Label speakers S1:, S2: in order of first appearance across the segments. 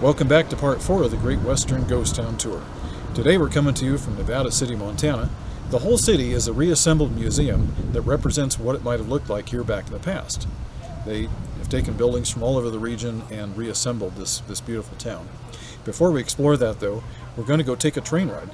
S1: Welcome back to part 4 of the Great Western Ghost Town Tour. Today we're coming to you from Nevada City, Montana. The whole city is a reassembled museum that represents what it might have looked like here back in the past. They have taken buildings from all over the region and reassembled this beautiful town. Before we explore that though, we're going to go take a train ride.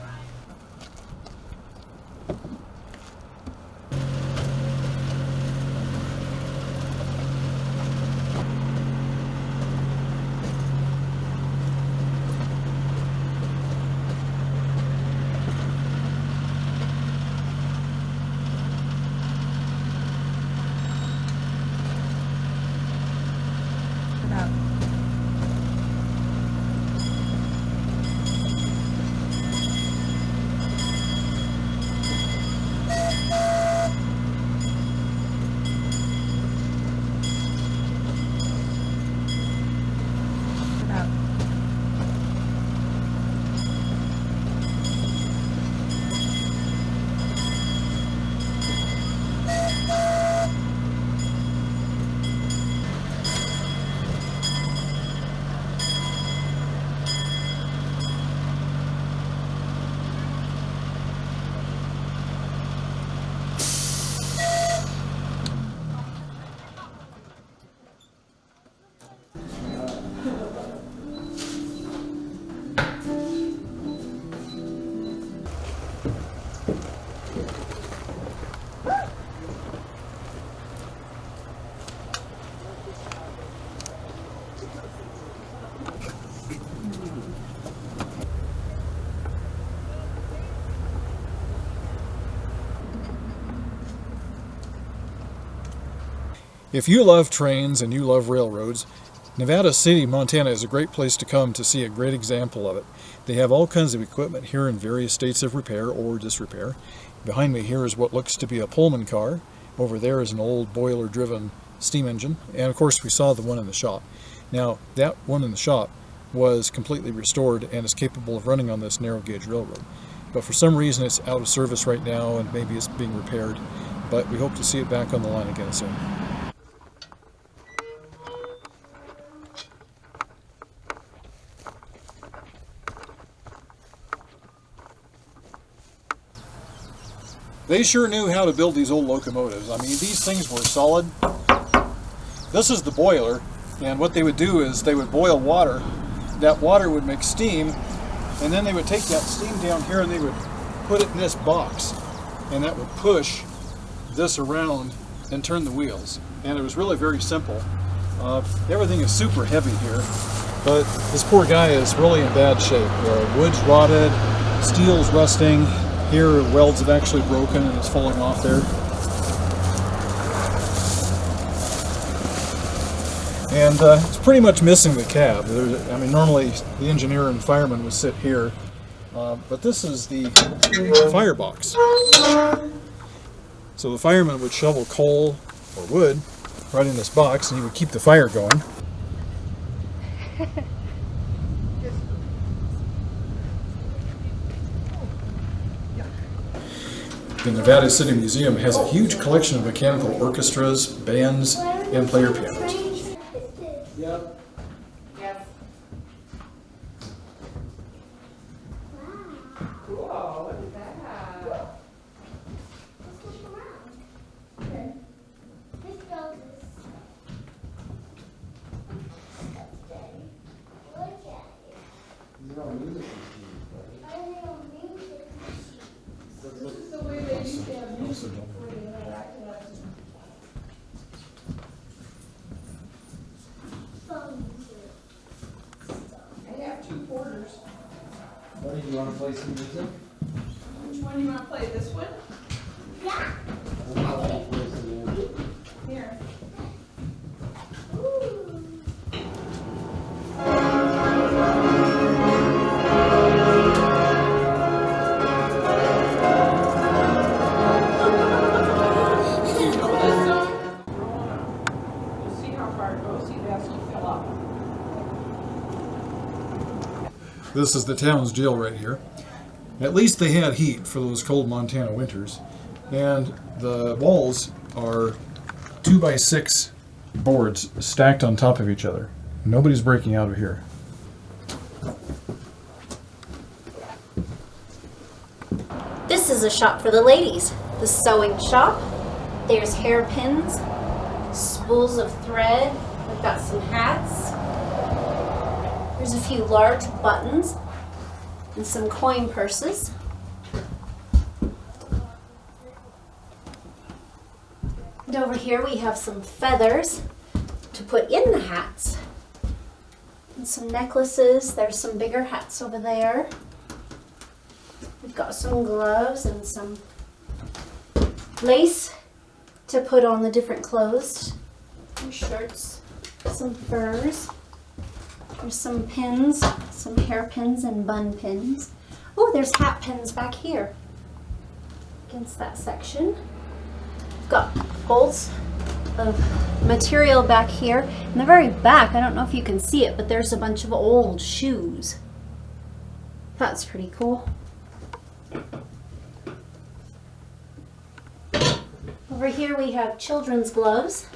S1: If you love trains and you love railroads, Nevada City, Montana is a great place to come to see a great example of it. They have all kinds of equipment here in various states of repair or disrepair. Behind me here is what looks to be a Pullman car. Over there is an old boiler-driven steam engine. And of course we saw the one in the shop. Now that one in the shop was completely restored and is capable of running on this narrow gauge railroad. But for some reason it's out of service right now and maybe it's being repaired. But we hope to see it back on the line again soon. They sure knew how to build these old locomotives. I mean, these things were solid. This is the boiler, and what they would do is they would boil water. That water would make steam, and then they would take that steam down here and they would put it in this box, and that would push this around and turn the wheels. And it was really very simple. Everything is super heavy here, but this poor guy is really in bad shape. Wood's rotted, steel's rusting. Here, welds have actually broken and it's falling off there. And it's pretty much missing the cab. I mean, normally the engineer and fireman would sit here, but this is the firebox. So the fireman would shovel coal or wood right in this box and he would keep the fire going. The Nevada City Museum has a huge collection of mechanical orchestras, bands, and player pianos.
S2: Yep. Yes. Wow. Cool. Look at that.
S3: Let's look around. Okay. This building is look at it.
S2: These are all music machines, right?
S3: Are they all music machines?
S2: This is the way they used to have music before they interacted with it. I have 2 quarters.
S4: Buddy, do you want to play some music?
S2: Which one do you want to play? This one?
S3: Yeah.
S4: I want to play some music.
S2: Here.
S3: Ooh.
S1: This is the town's jail right here. At least they had heat for those cold Montana winters. And the walls are 2x6 boards stacked on top of each other. Nobody's breaking out of here.
S5: This is a shop for the ladies. The Stowing Shop. There's hairpins, spools of thread. We've got some hats. There's a few large buttons and some coin purses. And over here we have some feathers to put in the hats. And some necklaces. There's some bigger hats over there. We've got some gloves and some lace to put on the different clothes. Some shirts, some furs. There's some pins, some hairpins and bun pins. Oh, there's hat pins back here against that section. We've got bolts of material back here. In the very back, I don't know if you can see it, but there's a bunch of old shoes. That's pretty cool. Over here we have children's gloves.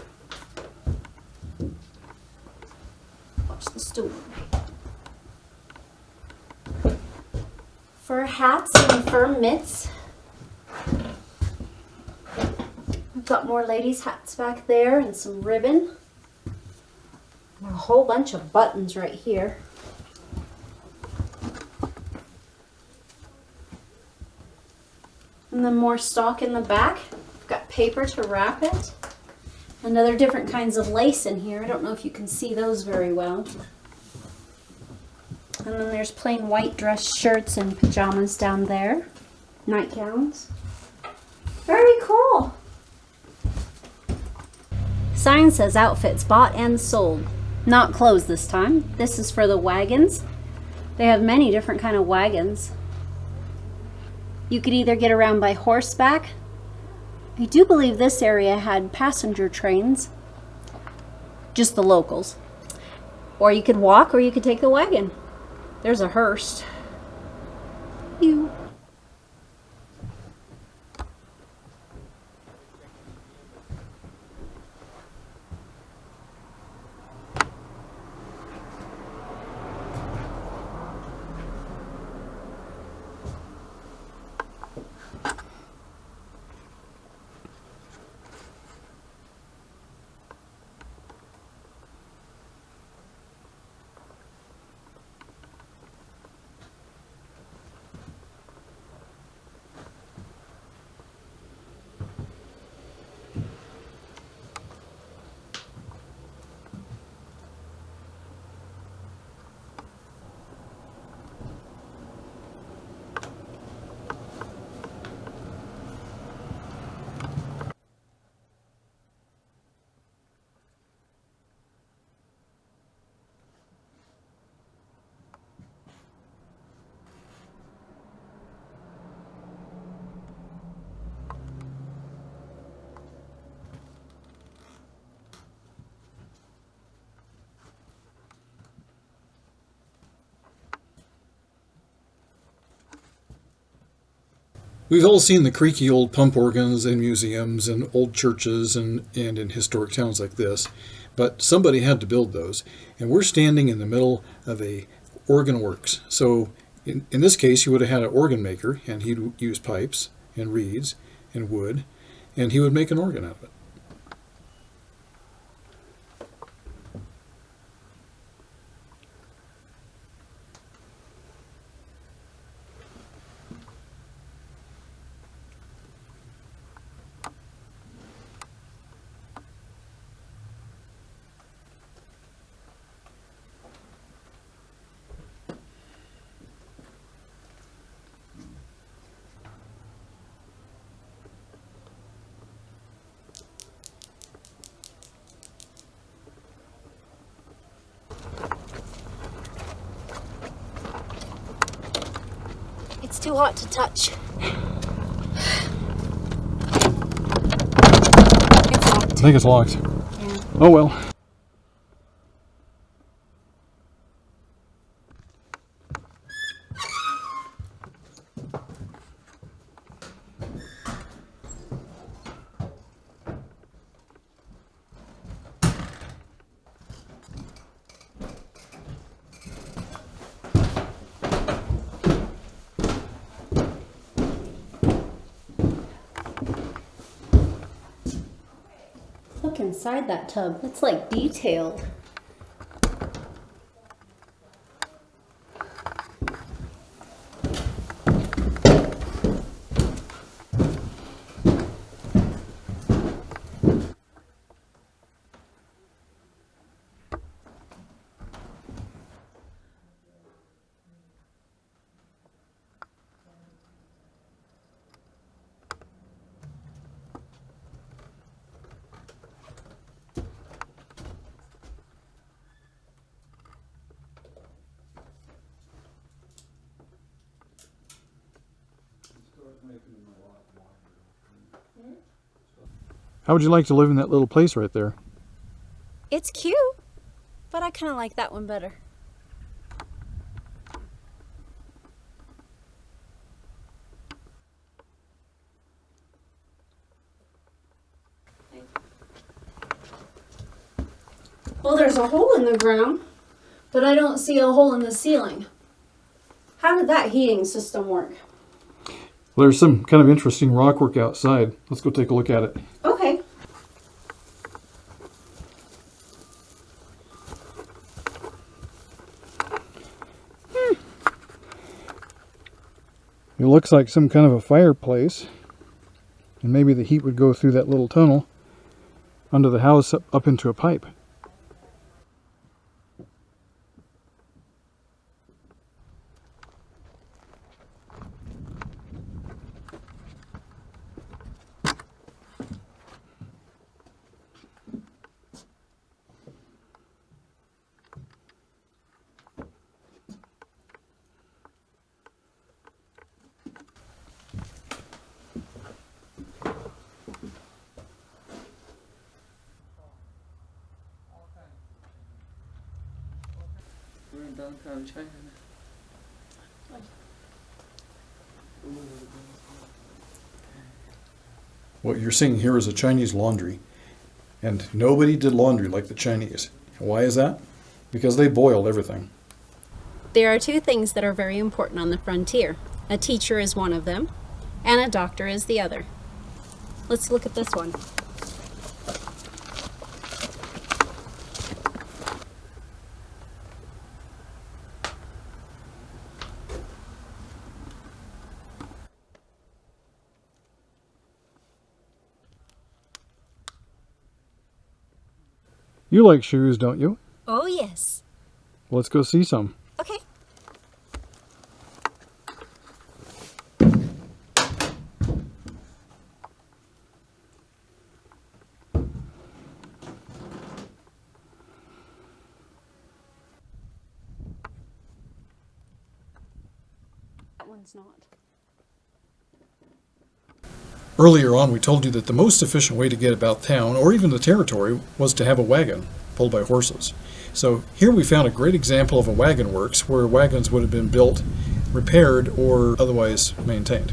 S5: Watch the stool. Fur hats and fur mitts. We've got more ladies' hats back there and some ribbon. And a whole bunch of buttons right here. And then more stock in the back. We've got paper to wrap it. And other different kinds of lace in here. I don't know if you can see those very well. And then there's plain white dress shirts and pajamas down there. Nightgowns. Very cool. Sign says outfits bought and sold. Not clothes this time. This is for the wagons. They have many different kind of wagons. You could either get around by horseback. I do believe this area had passenger trains. Just the locals. Or you could walk or you could take the wagon. There's a hearse. Ew.
S1: We've all seen the creaky old pump organs in museums and old churches and in historic towns like this, but somebody had to build those. And we're standing in the middle of a organ works. So in this case, you would have had an organ maker, and he'd use pipes and reeds and wood, and he would make an organ out of it.
S5: It's too hot to touch. It's locked.
S1: I think it's locked.
S5: Yeah.
S1: Oh well.
S5: look inside that tub. It's like detailed.
S1: How would you like to live in that little place right there?
S5: It's cute, but I kind of like that one better. Well, there's a hole in the ground, but I don't see a hole in the ceiling. How did that heating system work?
S1: Well, there's some kind of interesting rock work outside. Let's go take a look at it.
S5: Okay.
S1: It looks like some kind of a fireplace. And maybe the heat would go through that little tunnel under the house up into a pipe.
S6: We're in downtown China now.
S1: What you're seeing here is a Chinese laundry. And nobody did laundry like the Chinese. Why is that? Because they boiled everything.
S5: There are two things that are very important on the frontier. A teacher is one of them, and a doctor is the other. Let's look at this one.
S1: You like shoes, don't you?
S5: Oh, yes.
S1: Let's go see some.
S5: Okay. That one's not.
S1: Earlier on, we told you that the most efficient way to get about town, or even the territory, was to have a wagon pulled by horses. So here we found a great example of a wagon works where wagons would have been built, repaired, or otherwise maintained.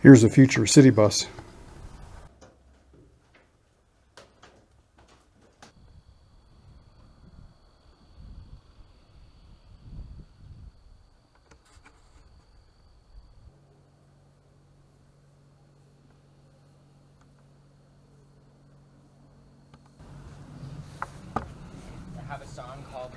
S1: Here's a future city bus.
S6: I have a song called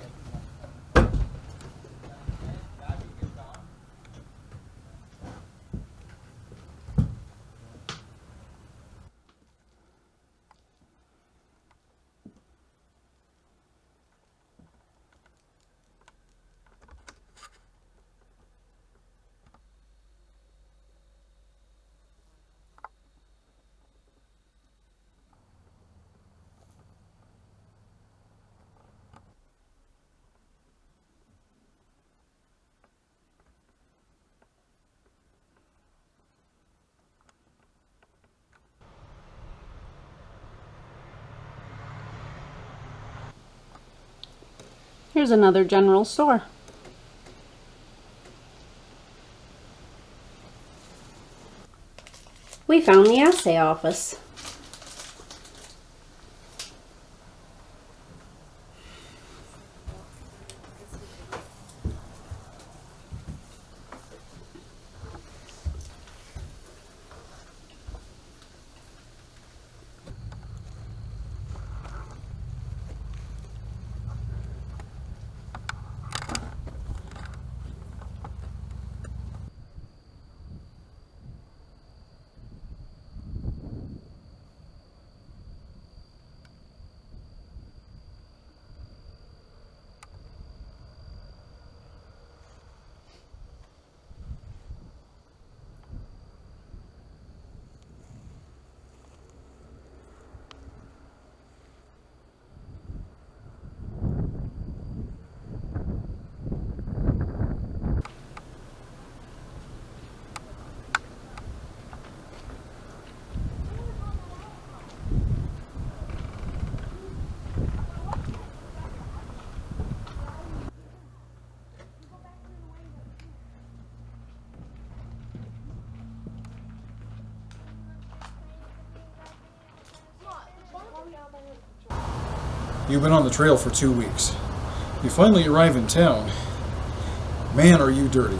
S7: Here's another general store. We found the assay office.
S1: You've been on the trail for 2 weeks. You finally arrive in town. Man, are you dirty.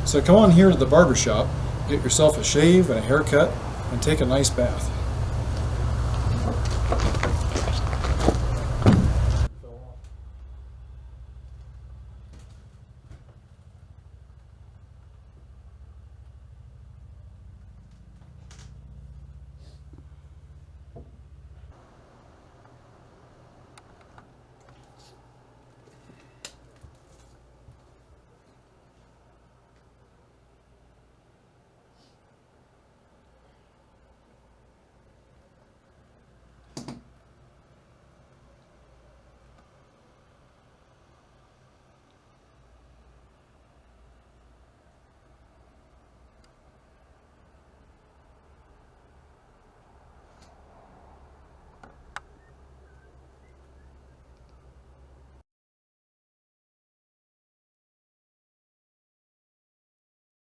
S1: So come on here to the barber shop, get yourself a shave and a haircut, and take a nice bath.